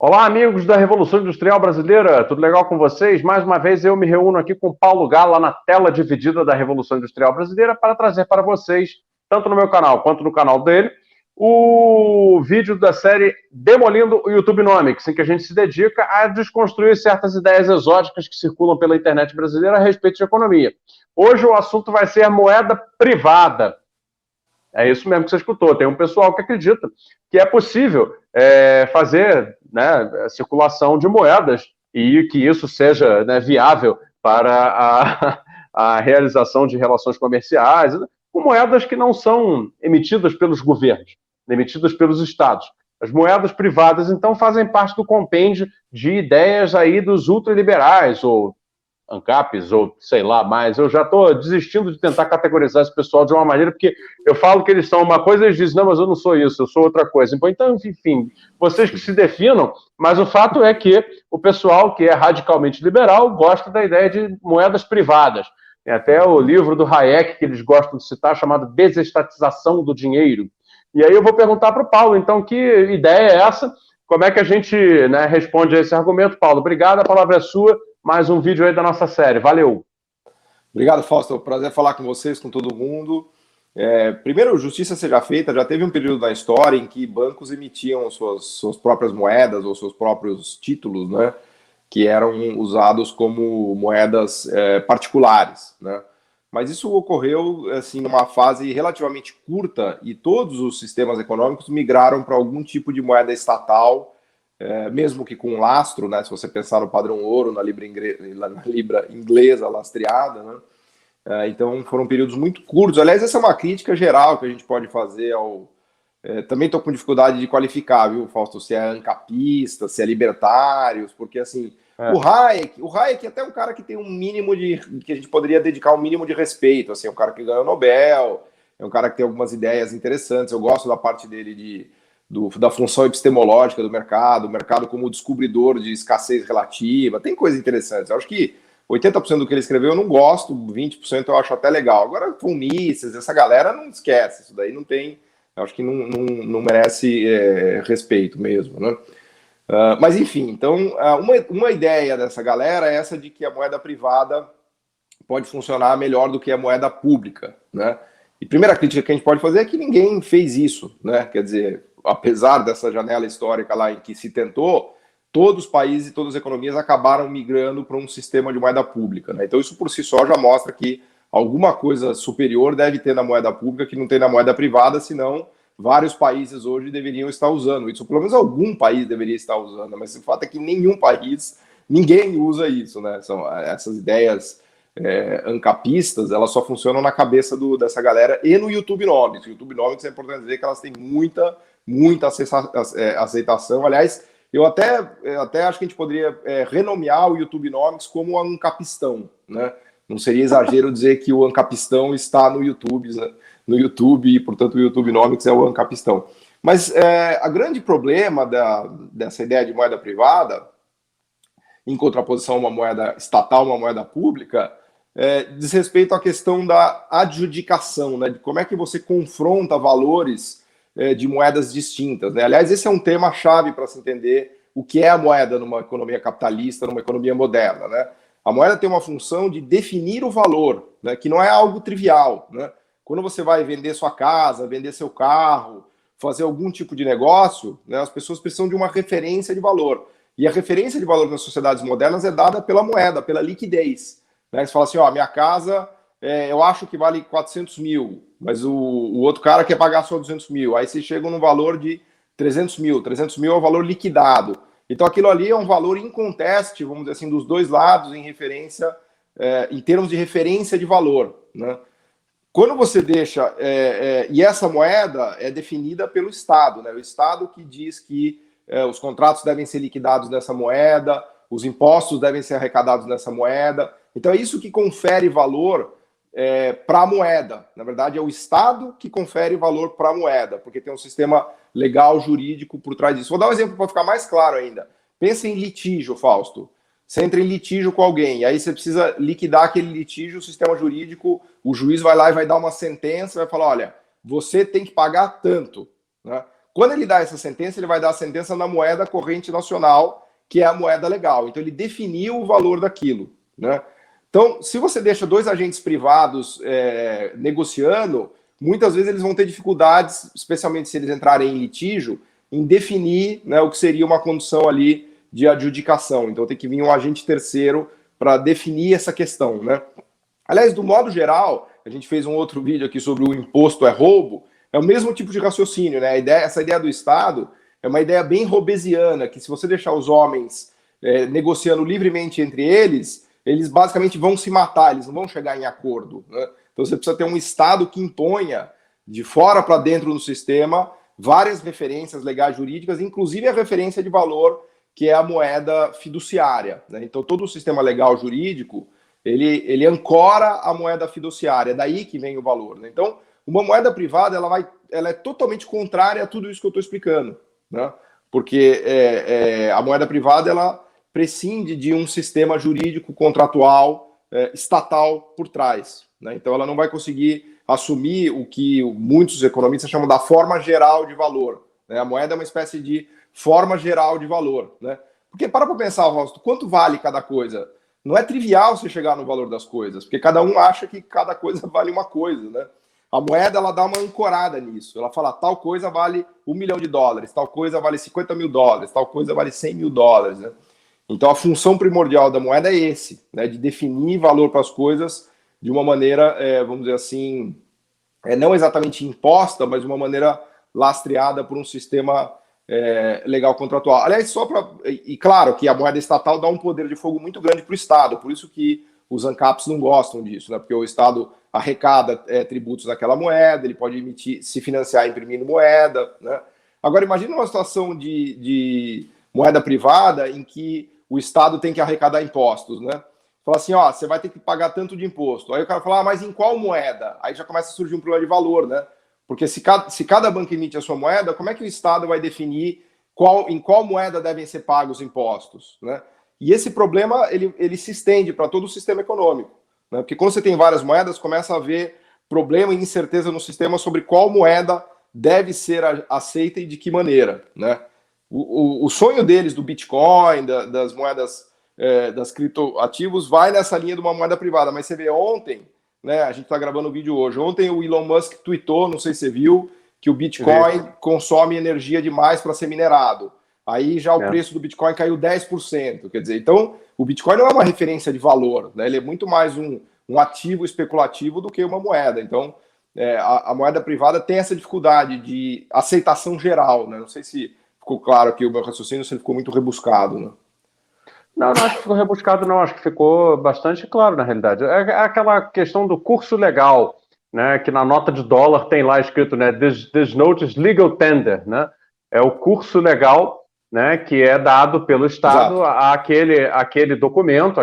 Olá, amigos da Revolução Industrial Brasileira, tudo legal com vocês? Mais uma vez eu me reúno aqui com o Paulo Gala lá na tela dividida da Revolução Industrial Brasileira para trazer para vocês, tanto no meu canal quanto no canal dele, o vídeo da série Demolindo o YouTubenomics, em que a gente se dedica a desconstruir certas ideias exóticas que circulam pela internet brasileira a respeito de economia. Hoje o assunto vai ser a moeda privada. É isso mesmo que você escutou. Tem um pessoal que acredita que é possível fazer, né, circulação de moedas e que isso seja, né, viável para a realização de relações comerciais, né, com moedas que não são emitidas pelos governos, emitidas pelos estados. As moedas privadas, então, fazem parte do compêndio de ideias aí dos ultraliberais, ou ANCAPs, ou sei lá mais. Eu já estou desistindo de tentar categorizar esse pessoal de uma maneira, porque eu falo que eles são uma coisa e eles dizem, não, mas eu não sou isso, eu sou outra coisa. Então, enfim, vocês que se definam, mas o fato é que o pessoal que é radicalmente liberal gosta da ideia de moedas privadas. Tem até o livro do Hayek que eles gostam de citar, chamado Desestatização do Dinheiro. E aí eu vou perguntar para o Paulo, então, que ideia é essa? Como é que a gente, né, responde a esse argumento? Paulo, obrigado, a palavra é sua. Mais um vídeo aí da nossa série. Valeu! Obrigado, Fausto. É um prazer falar com vocês, com todo mundo. Primeiro, justiça seja feita, já teve um período na história em que bancos emitiam suas próprias moedas ou seus próprios títulos, né, que eram usados como moedas particulares, né? Mas isso ocorreu assim, numa fase relativamente curta e todos os sistemas econômicos migraram para algum tipo de moeda estatal, mesmo que com lastro, né? Se você pensar no padrão ouro, na libra inglesa lastreada, né? Então foram períodos muito curtos. Aliás, essa é uma crítica geral que a gente pode fazer ao... também estou com dificuldade de qualificar, viu, Fausto, se é ancapista, se é libertários, porque assim, o Hayek é até um cara que tem um mínimo de... que a gente poderia dedicar um mínimo de respeito, assim, é um cara que ganhou o Nobel, é um cara que tem algumas ideias interessantes, eu gosto da parte dele da função epistemológica do mercado, o mercado como descobridor de escassez relativa, tem coisas interessantes. Eu acho que 80% do que ele escreveu eu não gosto, 20% eu acho até legal. Agora, com Mises, essa galera não esquece, isso daí não tem, eu acho que não merece respeito mesmo, né? Mas enfim, então, uma ideia dessa galera é essa de que a moeda privada pode funcionar melhor do que a moeda pública, né? E a primeira crítica que a gente pode fazer é que ninguém fez isso, né? Quer dizer, apesar dessa janela histórica lá em que se tentou, todos os países e todas as economias acabaram migrando para um sistema de moeda pública, né? Então isso por si só já mostra que alguma coisa superior deve ter na moeda pública que não tem na moeda privada, senão vários países hoje deveriam estar usando isso, pelo menos algum país deveria estar usando, mas o fato é que nenhum país, ninguém usa isso, né? São essas ideias ancapistas, elas só funcionam na cabeça dessa galera e no YouTubenomics. O YouTubenomics é importante dizer que elas têm muita aceitação. Aliás, eu até acho que a gente poderia renomear o YouTubenomics como o ancapistão, né? Não seria exagero dizer que o ancapistão está no YouTube, né? No YouTube, e portanto o YouTubenomics é o ancapistão. Mas a grande problema dessa ideia de moeda privada, em contraposição a uma moeda estatal, uma moeda pública, diz respeito à questão da adjudicação, né? De como é que você confronta valores de moedas distintas, né? Aliás, esse é um tema-chave para se entender o que é a moeda numa economia capitalista, numa economia moderna, né? A moeda tem uma função de definir o valor, né? Que não é algo trivial, né? Quando você vai vender sua casa, vender seu carro, fazer algum tipo de negócio, né, as pessoas precisam de uma referência de valor. E a referência de valor nas sociedades modernas é dada pela moeda, pela liquidez. Né? Você fala assim, ó, minha casa, eu acho que vale 400 mil, mas o outro cara quer pagar só 200 mil. Aí você chega num valor de 300 mil. 300 mil é o valor liquidado. Então aquilo ali é um valor inconteste, vamos dizer assim, dos dois lados em referência, em termos de referência de valor, né? Quando você deixa... e essa moeda é definida pelo Estado, né? O Estado que diz que os contratos devem ser liquidados nessa moeda, os impostos devem ser arrecadados nessa moeda. Então é isso que confere valor para a moeda. Na verdade, é o Estado que confere valor para a moeda, porque tem um sistema legal, jurídico por trás disso. Vou dar um exemplo para ficar mais claro ainda. Pensa em litígio, Fausto. Você entra em litígio com alguém, e aí você precisa liquidar aquele litígio, o sistema jurídico, o juiz vai lá e vai dar uma sentença, vai falar, olha, você tem que pagar tanto, né? Quando ele dá essa sentença, ele vai dar a sentença na moeda corrente nacional, que é a moeda legal. Então, ele definiu o valor daquilo, né? Então, se você deixa dois agentes privados negociando, muitas vezes eles vão ter dificuldades, especialmente se eles entrarem em litígio, em definir, né, o que seria uma condição ali de adjudicação. Então, tem que vir um agente terceiro para definir essa questão, né? Aliás, do modo geral, a gente fez um outro vídeo aqui sobre o imposto é roubo, é o mesmo tipo de raciocínio, né? Essa ideia do Estado é uma ideia bem hobbesiana, que se você deixar os homens negociando livremente entre eles basicamente vão se matar, eles não vão chegar em acordo, né? Então você precisa ter um Estado que imponha de fora para dentro do sistema várias referências legais jurídicas, inclusive a referência de valor, que é a moeda fiduciária, né? Então todo o sistema legal jurídico, ele ancora a moeda fiduciária, é daí que vem o valor, né? Então, uma moeda privada, ela é totalmente contrária a tudo isso que eu estou explicando, né? Porque a moeda privada, ela prescinde de um sistema jurídico contratual estatal por trás, né? Então, ela não vai conseguir assumir o que muitos economistas chamam da forma geral de valor, né? A moeda é uma espécie de forma geral de valor, né? Porque para pensar, Rosto, quanto vale cada coisa? Não é trivial você chegar no valor das coisas, porque cada um acha que cada coisa vale uma coisa, né? A moeda, ela dá uma ancorada nisso. Ela fala, tal coisa vale $1 milhão, tal coisa vale $50 mil, tal coisa vale $100 mil, né? Então, a função primordial da moeda é esse, né? De definir valor para as coisas de uma maneira, vamos dizer assim, não exatamente imposta, mas de uma maneira lastreada por um sistema legal contratual. Aliás, e claro que a moeda estatal dá um poder de fogo muito grande para o Estado, por isso que os ANCAPs não gostam disso, né? Porque o Estado arrecada tributos naquela moeda, ele pode emitir, se financiar imprimindo moeda, né? Agora, imagine uma situação de moeda privada em que o Estado tem que arrecadar impostos, né? Fala assim, ó, você vai ter que pagar tanto de imposto. Aí o cara fala, mas em qual moeda? Aí já começa a surgir um problema de valor, né? Porque se cada banco emite a sua moeda, como é que o Estado vai definir em qual moeda devem ser pagos os impostos, né? E esse problema, ele se estende para todo o sistema econômico, né? Porque quando você tem várias moedas, começa a haver problema e incerteza no sistema sobre qual moeda deve ser aceita e de que maneira, né? O sonho deles do Bitcoin, das moedas, das criptoativos, vai nessa linha de uma moeda privada. Mas você vê ontem, né, a gente está gravando o vídeo hoje, ontem o Elon Musk tweetou, não sei se você viu, que o Bitcoin consome energia demais para ser minerado. Aí já o preço do Bitcoin caiu 10%. Quer dizer, então o Bitcoin não é uma referência de valor, né? Ele é muito mais um ativo especulativo do que uma moeda. Então, a moeda privada tem essa dificuldade de aceitação geral, né? Não sei se ficou claro aqui o meu raciocínio, se ele ficou muito rebuscado, né? Não acho que ficou rebuscado, não. Acho que ficou bastante claro, na realidade. É aquela questão do curso legal, né? Que na nota de dólar tem lá escrito, né? This note is legal tender, né? É o curso legal, né? Que é dado pelo Estado àquele documento,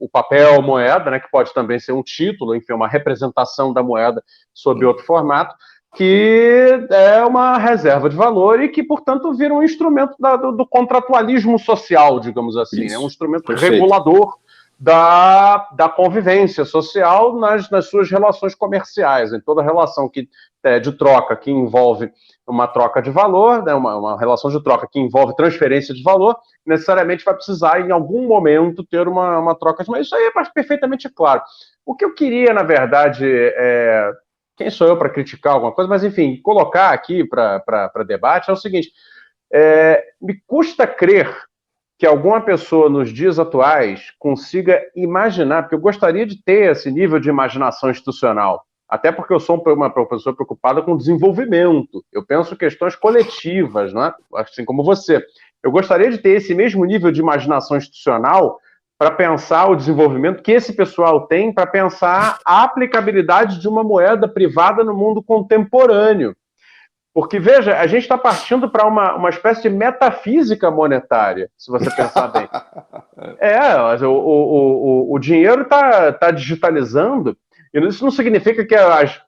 o papel moeda, né? Que pode também ser um título, enfim, uma representação da moeda sob outro formato, que é uma reserva de valor e que, portanto, vira um instrumento do contratualismo social, digamos assim, é um instrumento regulador da convivência social nas suas relações comerciais, em toda relação de troca que envolve uma troca de valor, né, uma relação de troca que envolve transferência de valor, necessariamente vai precisar, em algum momento, ter uma troca de valor. Isso aí é perfeitamente claro. O que eu queria, na verdade, quem sou eu para criticar alguma coisa, mas, enfim, colocar aqui para debate é o seguinte, me custa crer que alguma pessoa nos dias atuais consiga imaginar, porque eu gostaria de ter esse nível de imaginação institucional, até porque eu sou uma pessoa preocupada com desenvolvimento, eu penso questões coletivas, não é? Assim como você. Eu gostaria de ter esse mesmo nível de imaginação institucional para pensar o desenvolvimento que esse pessoal tem para pensar a aplicabilidade de uma moeda privada no mundo contemporâneo. Porque, veja, a gente está partindo para uma espécie de metafísica monetária, se você pensar bem. O dinheiro está digitalizando, e isso não significa que as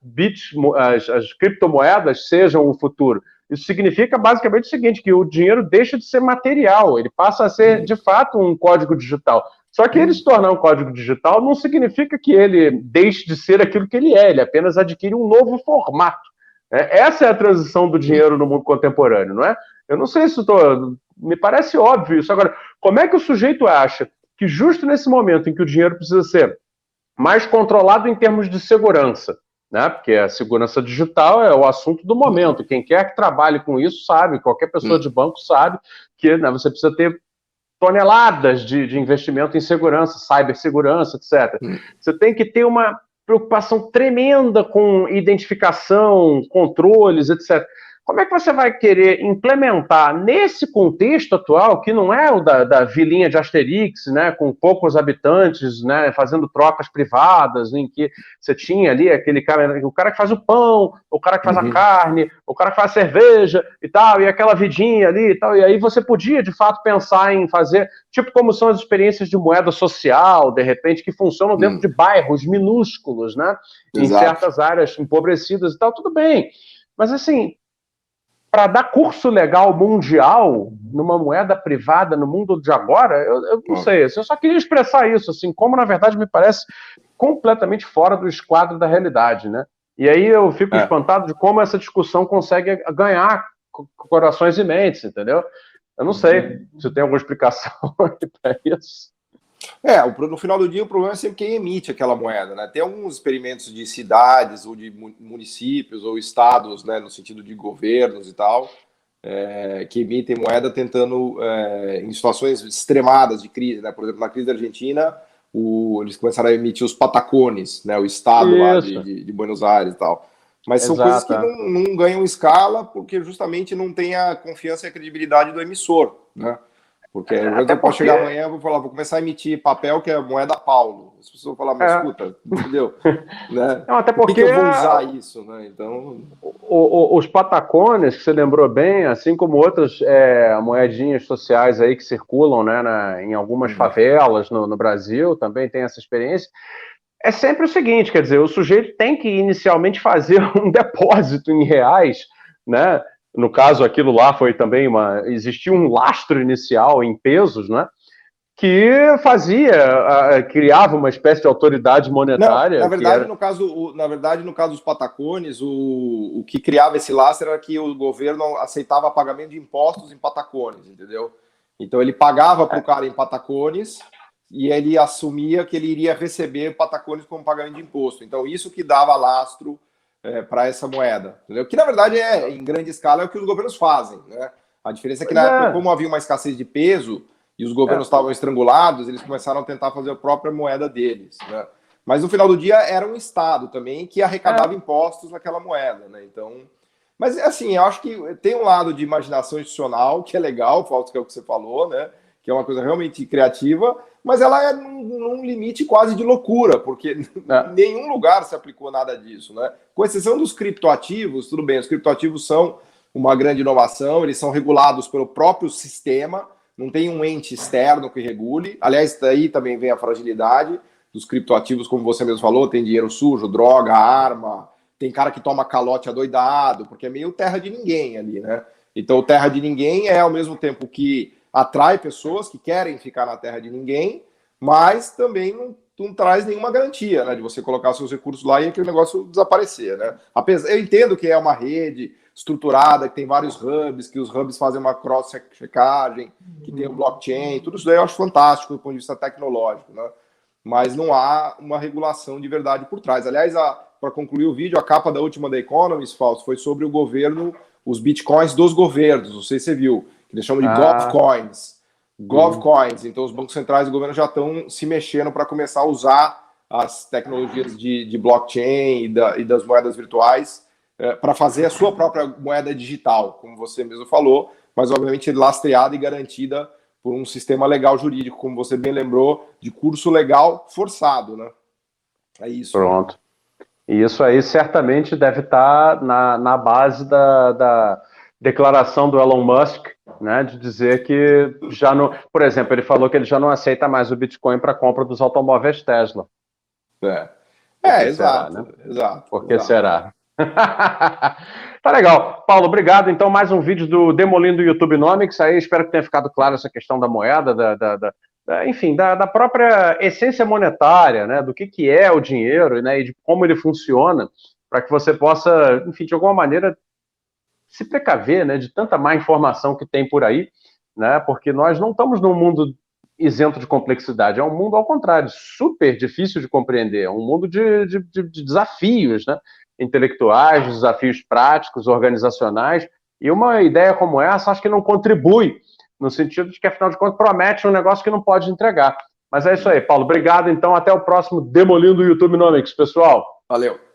criptomoedas sejam o futuro. Isso significa basicamente o seguinte, que o dinheiro deixa de ser material, ele passa a ser, de fato, um código digital. Só que ele se tornar um código digital não significa que ele deixe de ser aquilo que ele apenas adquire um novo formato. Essa é a transição do dinheiro no mundo contemporâneo, não é? Eu não sei se me parece óbvio isso. Agora, como é que o sujeito acha que justo nesse momento em que o dinheiro precisa ser mais controlado em termos de segurança, né? Porque a segurança digital é o assunto do momento. Quem quer que trabalhe com isso sabe, qualquer pessoa de banco sabe que, né, você precisa ter toneladas de investimento em segurança, cibersegurança, etc. Você tem que ter uma preocupação tremenda com identificação, controles, etc. Como é que você vai querer implementar nesse contexto atual, que não é o da vilinha de Asterix, né, com poucos habitantes, né, fazendo trocas privadas, em que você tinha ali aquele cara, o cara que faz o pão, o cara que faz a carne, o cara que faz a cerveja e tal, e aquela vidinha ali e tal, e aí você podia, de fato, pensar em fazer, tipo como são as experiências de moeda social, de repente, que funcionam dentro de bairros minúsculos, né, em certas áreas empobrecidas e tal, tudo bem. Mas, assim, para dar curso legal mundial numa moeda privada no mundo de agora, eu não sei. Eu só queria expressar isso, assim, como na verdade me parece completamente fora do esquadro da realidade, né? E aí eu fico espantado de como essa discussão consegue ganhar corações e mentes, entendeu? Eu não sei se tem alguma explicação para isso. No final do dia o problema é sempre quem emite aquela moeda, né? Tem alguns experimentos de cidades ou de municípios ou estados, né, no sentido de governos e tal, que emitem moeda tentando, em situações extremadas de crise, né? Por exemplo, na crise da Argentina, eles começaram a emitir os patacones, né? O estado lá de Buenos Aires e tal. Mas são coisas que não ganham escala porque justamente não tem a confiança e a credibilidade do emissor, né? Porque eu posso chegar amanhã e vou começar a emitir papel que é moeda Paulo. As pessoas vão falar, mas escuta, entendeu? Né? Não, até porque por que eu vou usar isso, né? Então, os patacones, que você lembrou bem, assim como outras moedinhas sociais aí que circulam, né, em algumas favelas no Brasil, também tem essa experiência. É sempre o seguinte, quer dizer, o sujeito tem que inicialmente fazer um depósito em reais, né? No caso, aquilo lá foi também existia um lastro inicial em pesos, né? Que criava uma espécie de autoridade monetária. Não, na verdade, no caso dos patacones, o que criava esse lastro era que o governo aceitava pagamento de impostos em patacones, entendeu? Então ele pagava para o cara em patacones e ele assumia que ele iria receber patacones como pagamento de imposto. Então isso que dava lastro para essa moeda, entendeu? Que na verdade em grande escala é o que os governos fazem, né? A diferença é que na época, como havia uma escassez de peso e os governos estavam estrangulados, eles começaram a tentar fazer a própria moeda deles, né? Mas no final do dia era um Estado também que arrecadava impostos naquela moeda, né? Então, mas assim, eu acho que tem um lado de imaginação institucional que é legal, Fausto, que é o que você falou, né? Que é uma coisa realmente criativa, mas ela é num limite quase de loucura, porque em nenhum lugar se aplicou nada disso, né? Com exceção dos criptoativos, tudo bem, os criptoativos são uma grande inovação, eles são regulados pelo próprio sistema, não tem um ente externo que regule. Aliás, daí também vem a fragilidade dos criptoativos, como você mesmo falou, tem dinheiro sujo, droga, arma, tem cara que toma calote adoidado, porque é meio terra de ninguém ali, né? Então, terra de ninguém é ao mesmo tempo que atrai pessoas que querem ficar na terra de ninguém, mas também não traz nenhuma garantia, né, de você colocar seus recursos lá e aquele negócio desaparecer, né? Eu entendo que é uma rede estruturada, que tem vários hubs, que os hubs fazem uma cross-checagem, que tem o blockchain, tudo isso daí eu acho fantástico do ponto de vista tecnológico, né? Mas não há uma regulação de verdade por trás. Aliás, para concluir o vídeo, a capa da última da Economist, Fausto, foi sobre o governo, os bitcoins dos governos, não sei se você viu, que eles chamam de govcoins. Govcoins, então os bancos centrais do governo já estão se mexendo para começar a usar as tecnologias de blockchain e das moedas virtuais para fazer a sua própria moeda digital, como você mesmo falou, mas obviamente lastreada e garantida por um sistema legal jurídico, como você bem lembrou, de curso legal forçado, né? É isso. Pronto. E isso aí certamente deve estar na base da declaração do Elon Musk, né, de dizer que já não... Por exemplo, ele falou que ele já não aceita mais o Bitcoin para compra dos automóveis Tesla. Exato. Será, né? Exato. Por que será? Tá legal. Paulo, obrigado. Então, mais um vídeo do Demolindo YouTube Nomics. Aí espero que tenha ficado claro essa questão da moeda, enfim, da própria essência monetária, né, do que é o dinheiro, né, e de como ele funciona para que você possa, enfim, de alguma maneira, se precaver, né, de tanta má informação que tem por aí, né, porque nós não estamos num mundo isento de complexidade, é um mundo, ao contrário, super difícil de compreender, é um mundo de desafios, né, intelectuais, desafios práticos, organizacionais, e uma ideia como essa acho que não contribui, no sentido de que, afinal de contas, promete um negócio que não pode entregar. Mas é isso aí, Paulo. Obrigado, então. Até o próximo Demolindo o YouTube Nomics, pessoal. Valeu.